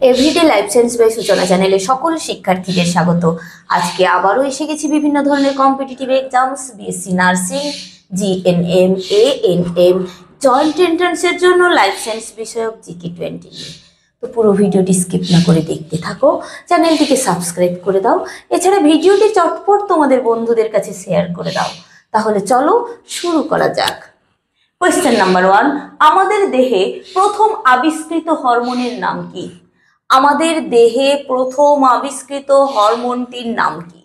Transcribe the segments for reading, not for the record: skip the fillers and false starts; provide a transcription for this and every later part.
Everyday life science by সূচনা চ্যানেলে সকল শিক্ষার্থীদের স্বাগত। আজকে আবারও এসে গেছি বিভিন্ন ধরনের competitive exams, BSc nursing, GNM, ANM, joint এন্ট্রান্সের জন্য লাইফ সায়েন্স বিষয়ক জিকে 20 নিয়ে। তো পুরো ভিডিওটি স্কিপ না করে দেখতে থাকো, চ্যানেলটিকে সাবস্ক্রাইব করে দাও, এছাড়া ভিডিওটি চটপট তোমাদের বন্ধুদের কাছে শেয়ার করে দাও। তাহলে চলো শুরু করা যাক। কোয়েশ্চেন নাম্বার 1, আমাদের দেহে প্রথম আবিষ্কৃত হরমোনের নাম কি? আমাদের দেহে প্রথম আবিষ্কৃত হরমোনটির নাম কি?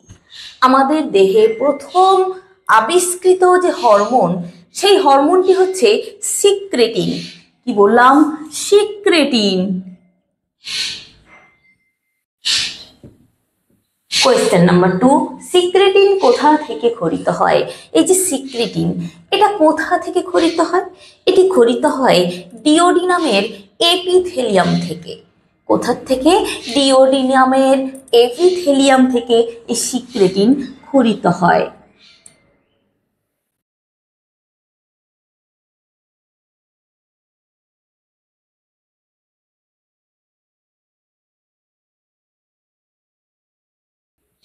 আমাদের দেহে প্রথম আবিষ্কৃত যে হরমোন, সেই হরমোনটি হচ্ছে সিক্রেটিন। কি বললাম? সিক্রেটিন। কোয়েশ্চেন নাম্বার 2, সিক্রেটিন কোথা থেকে খরিত হয়? এই যে সিক্রেটিন, এটা কোথা থেকে খরিত হয়? এটি খরিত হয় ডিওডিনামের এপিথেলিয়াম থেকে। কোথা থেকে? ডিওডিনামের এপিথেলিয়াম থেকে এই সিক্রেটিন খরিত হয়।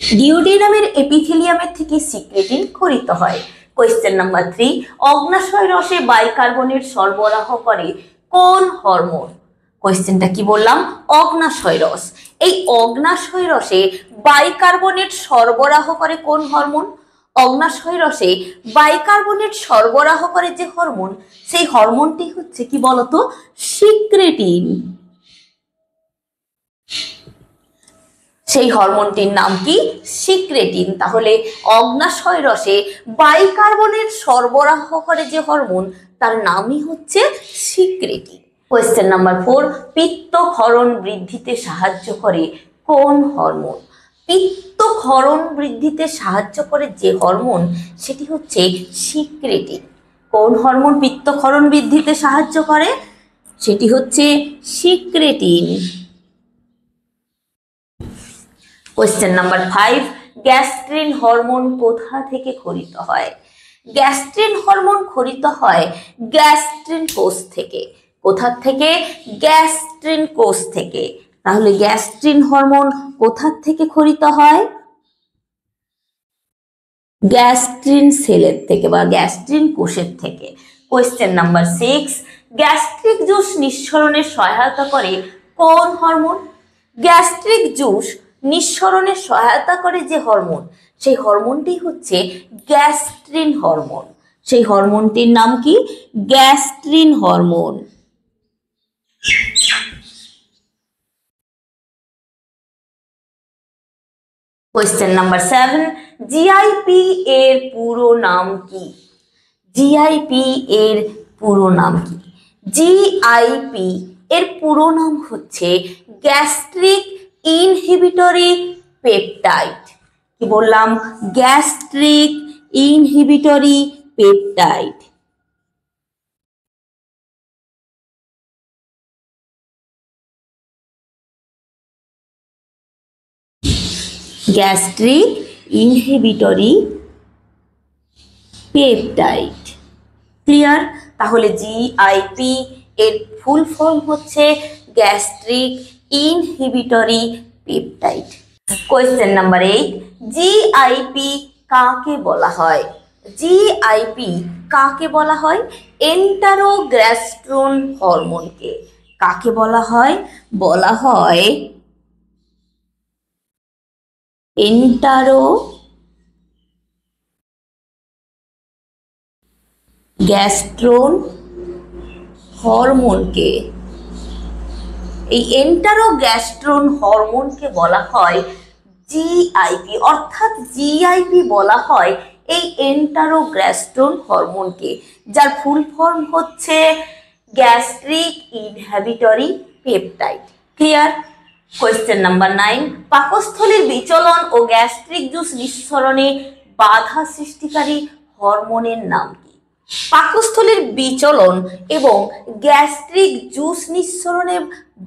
ডিওডিনামের এপিথেলিয়ামের থেকে সিক্রেটিন খরিত হয়। কোয়েশ্চেন নাম্বার 3, অগ্ন্যাশয় রসে বাইকার্বনেট সরবরাহ করে কোন হরমোন? কোয়েশ্চেনটা কি বললাম? অগ্ন্যাশয় রস। এই অগ্ন্যাশয় রসে বাইকার্বনেট সরবরাহ করে কোন হরমোন? অগ্ন্যাশয় রসে বাইকার্বনেট সরবরাহ করে যে হরমোন, সেই হরমোনটি হচ্ছে কি বলতো? সিক্রেটিন। সেই হরমোনটির নাম কি? সিক্রেটিন। তাহলে অগ্ন্যাশয় রসে বাইকার্বনেট সরবরাহ করে যে হরমোন, তার নামই হচ্ছে সিক্রেটিন। কোয়েশ্চেন নাম্বার 4, পিত্তক্ষরণ বৃদ্ধিতে সাহায্য করে কোন হরমোন? পিত্তক্ষরণ বৃদ্ধিতে সাহায্য করে যে হরমোন, সেটি হচ্ছে সিক্রেটিন। কোন হরমোন পিত্তক্ষরণ বৃদ্ধিতে সাহায্য করে? সেটি হচ্ছে secretin. Question number 5, gastrin hormone কোথা থেকে খরিত হয়? গ্যাস্ট্রিন হরমোন খরিত হয় গ্যাস্ট্রিন কোষ থেকে। কোথা থেকে? গ্যাস্ট্রিন কোষ থেকে। তাহলে গ্যাস্ট্রিন হরমোন কোথা থেকে খরিত হয়? গ্যাস্ট্রিন সেলের থেকে বা গ্যাস্ট্রিন কোষের থেকে। কোয়েশ্চেন নাম্বার 6, গ্যাস্ট্রিক জুস নিঃসরণে সহায়তা করে কোন হরমোন? গ্যাস্ট্রিক জুস নিঃসরণে সহায়তা করে যে হরমোন, সেই হরমোনটি হচ্ছে গ্যাস্ট্রিন হরমোন। সেই হরমোনটির নাম কি? Gastrin hormone. Question number 7, GIP এর পুরো নাম কি? জিআইপি এর পুরো নাম কি? জিআইপি এর পুরো নাম হচ্ছে গ্যাস্ট্রিক ইনহিবিটরি পেপটাইড। কি বললাম? Gastric inhibitory peptide. Gastric inhibitory peptide. Clear? তাহলে জিআইপি এর ফুল ফর্ম হচ্ছে gastric inhibitory peptide. Question number 8, GIP কাকে বলা হয়? জিআইপি কাকে বলা হয়? এন্টারোগ্যাস্ট্রন হরমোনকে। কাকে বলা হয়? বলা হয় এন্টারোগ্যাস্ট্রন হরমোনকে। এই এন্টারোগ্যাস্ট্রন হরমোনকে বলা হয় জিআইপি, অর্থাৎ জিআইপি বলা হয় এই এন্টারোগ্যাস্ট্রন হরমোনকে, যার ফুল ফর্ম হচ্ছে gastric inhibitory peptide. Clear? Question number 9, পাকস্থলীর বিচলন ও গ্যাস্ট্রিক জুস নিঃসরণে বাধা সৃষ্টিকারী হরমোনের নাম কি? পাকস্থলীর বিচলন এবং গ্যাস্ট্রিক জুস নিঃসরণে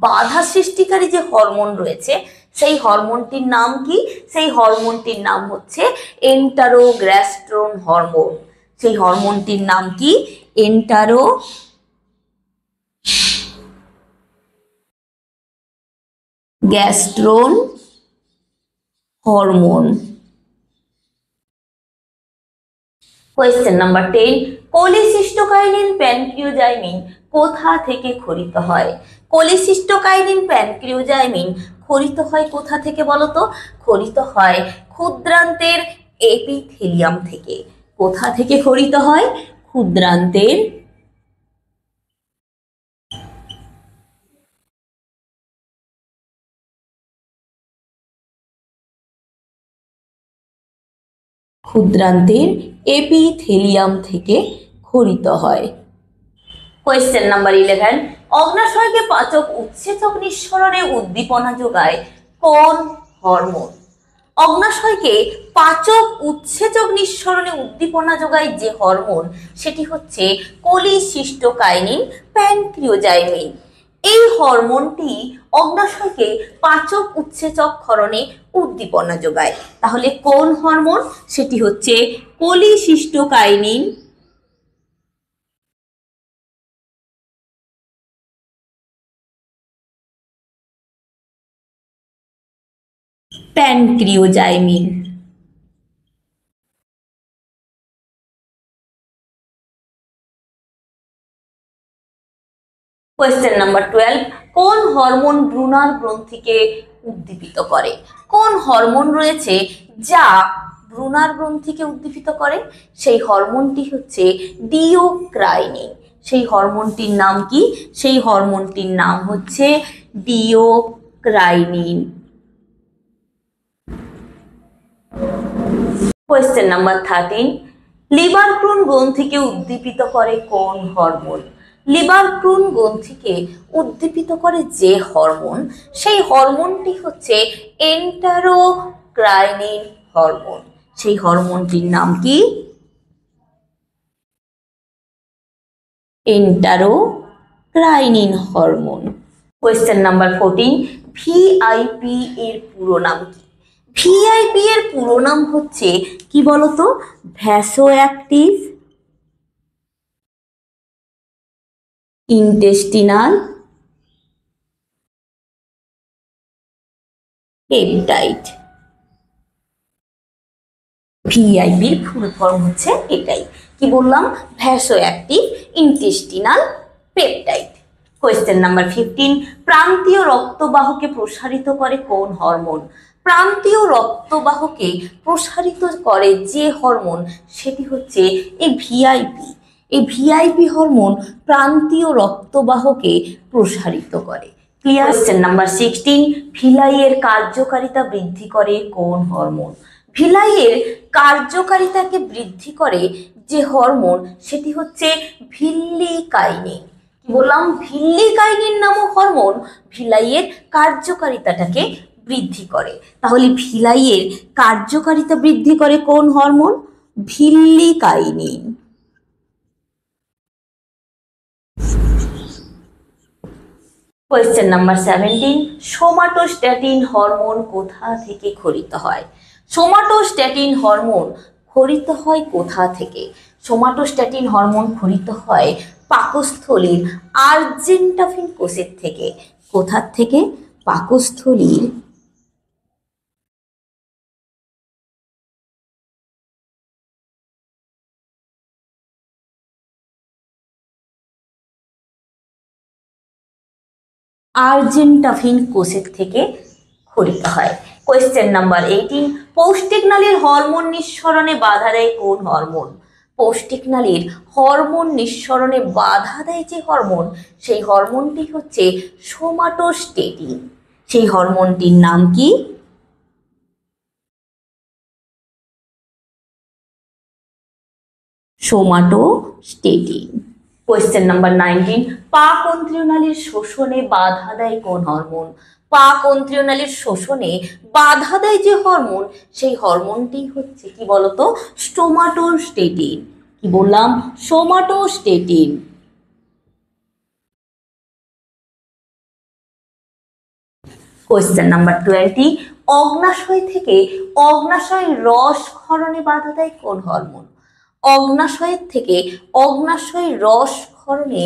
বাধা সৃষ্টিকারী যে হরমোন রয়েছে, সেই হরমোনটির নাম কি? সেই হরমোনটির নাম হচ্ছে এন্টারোগ্যাস্ট্রন হরমোন। সেই হরমোনটির নাম কি? গ্যাস্ট্রোন হরমোন। কোয়েশ্চেন নাম্বার 10, কোলিসিস্টোকাইনিন প্যানক্রিওজাইমিন কোথা থেকে ক্ষরিত হয়? কোলিসিস্টোকাইনিন প্যানক্রিওজাইমিন ক্ষরিত হয় কোথা থেকে বলো তো? ক্ষরিত হয় ক্ষুদ্রান্তের এপিথেলিয়াম থেকে। কোথা থেকে ক্ষরিত হয়? ক্ষুদ্রান্তের এপিথেলিয়াম থেকে ক্ষরিত হয়। কোয়েশ্চেন নাম্বার 11, অগ্নাশয়কে পাচক উৎসেচক নিঃসরণে উদ্দীপনা যোগায় কোন হরমোন? অগ্নাশয়কে পাচক উৎসেচক নিঃসরণে উদ্দীপনা যোগায় যে হরমোন সেটি হচ্ছে কোলিসিস্টোকাইনিন প্যানক্রিওজাইমিন। এই হরমোনটি অগ্নাশয়কে পাচক উৎসেচক ক্ষরণে উদ্দীপনা যোগায়। তাহলে কোন হরমোন? সেটি হচ্ছে কোলিসিস্টোকাইনিন প্যানক্রিওজাইমিন। কোয়েশ্চেন নাম্বার 12, কোন হরমোন ব্রুনার গ্রন্থিকে উদ্দীপিত করে? কোন হরমোন রয়েছে যা ব্রুনার গ্রন্থিকে উদ্দীপিত করে? সেই হরমোনটি হচ্ছে ডিওক্রাইনিন। সেই হরমোনটির নাম কি? সেই হরমোনটির নাম হচ্ছে ডিওক্রাইনিন। কোয়েশ্চেন নাম্বার 13, লিভার প্রুন গ্রন্থিকে উদ্দীপিত করে কোন হরমোন? লিভার প্রুন গ্রন্থিকে উদ্দীপিত করে যে হরমোন সেই হরমোনটি হচ্ছে এন্টারোক্রাইনিন হরমোন। সেই হরমোনটির নাম কি? এন্টারোক্রাইনিন হরমোন। কোয়েশ্চেন নাম্বার 14, ভিআইপি এর পুরো নাম কি? ভিআইপি এর পুরো নাম হচ্ছে কি বলতো? ভ্যাসোঅ্যাক্টিভ ইন্টেস্টিনাল পেপটাইড। ভিআইপির ফুল ফর্ম হচ্ছে এটাই, কি বললাম? ভ্যাসোঅ্যাক্টিভ ইন্টেস্টিনাল পেপটাইড। কোয়েশ্চেন নাম্বার 15, প্রান্তীয় রক্তবাহকে প্রসারিত করে কোন হরমোন? প্রান্তীয় রক্তবাহকে প্রসারিত করে যে হরমোন সেটি হচ্ছে এই ভিআইপি। এই ভিআইপি হরমোন প্রান্তীয় রক্তবাহকে প্রসারিত করে। ক্লিয়ার? কোয়েশ্চেন নাম্বার 16, ভিলাইয়ের কার্যকারিতা বৃদ্ধি করে কোন হরমোন? ভিলাইয়ের কার্যকারিতাকে বৃদ্ধি করে যে হরমোন সেটি হচ্ছে ভিল্লিকাইনিন। কি বললাম? ভিল্লিকাইনিন নামক হরমোন ভিলাইয়ের কার্যকারিতাটাকে বৃদ্ধি করে। তাহলে ভিলাইয়ের কার্যকারিতা বৃদ্ধি করে কোন hormone? Villikinin. Question number 17, somatostatin hormone কোথা থেকে ক্ষরিত হয়? সোমাটোস্ট্যাটিন হরমোন ক্ষরিত হয় কোথা থেকে? সোমাটোস্ট্যাটিন হরমোন ক্ষরিত হয় পাকস্থলীর আর্জেন্টাফিন কোষের থেকে। কোথা থেকে? পাকস্থলীর আর্জেন্টাফিন কোষের থেকে ক্ষরিত হয়। কোয়েশ্চেন নাম্বার 18, পৌষ্টিক নালীর হরমোন নিঃসরণে বাধা দেয় কোন হরমোন? পৌষ্টিক নালীর হরমোন নিঃসরণে বাধা দেয় যে হরমোন সেই হরমোনটি হচ্ছে সোমাটোস্ট্যাটিন। সেই হরমোনটির নাম কি? সোমাটোস্ট্যাটিন। কোয়েশ্চেন নাম্বার 19, পাক অন্ত্রীয় নালীর শোষণে বাধা দেয় কোন হরমোন? পাক অন্ত্রীয় নালীর শোষণে বাধা দেয় যে হরমোন সেই হরমোনটি হচ্ছে কি বলতো? সোমাটোস্ট্যাটিন। কি বললাম? সোমাটোস্ট্যাটিন। কোয়েশ্চেন নাম্বার 20, অগ্নাশয় থেকে অগ্নাশয় রস ক্ষরণে বাধা দেয় কোন হরমোন? অগ্নাশয়ের থেকে অগ্নাশয় রস রক্তক্ষরণে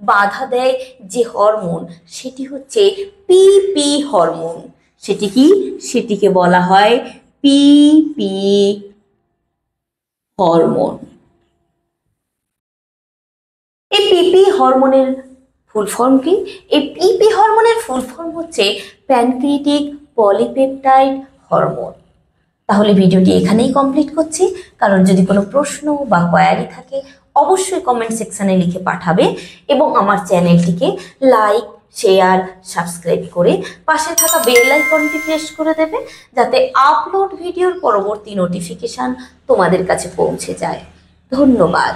বাধা দেয় যে হরমোন, সেটি হচ্ছে পিপি হরমোন। সেটি কি? সেটিকে বলা হয় পিপি হরমোন। এই পিপি হরমোনের ফুল ফর্ম কি? এই পিপি হরমোনের ফুল ফর্ম হচ্ছে প্যানক্রিয়েটিক পলিপেপটাইড হরমোন। তাহলে ভিডিওটি এখানেই কমপ্লিট করছি। কারণ যদি কোনো প্রশ্ন বা কোয়ারি থাকে অবশ্যই কমেন্ট সেকশানে লিখে পাঠাবে এবং আমার চ্যানেলটিকে লাইক, শেয়ার, সাবস্ক্রাইব করে পাশে থাকা বেল আইকনটি প্রেস করে দেবে, যাতে আপলোড ভিডিওর পরবর্তী নোটিফিকেশান তোমাদের কাছে পৌঁছে যায়। ধন্যবাদ।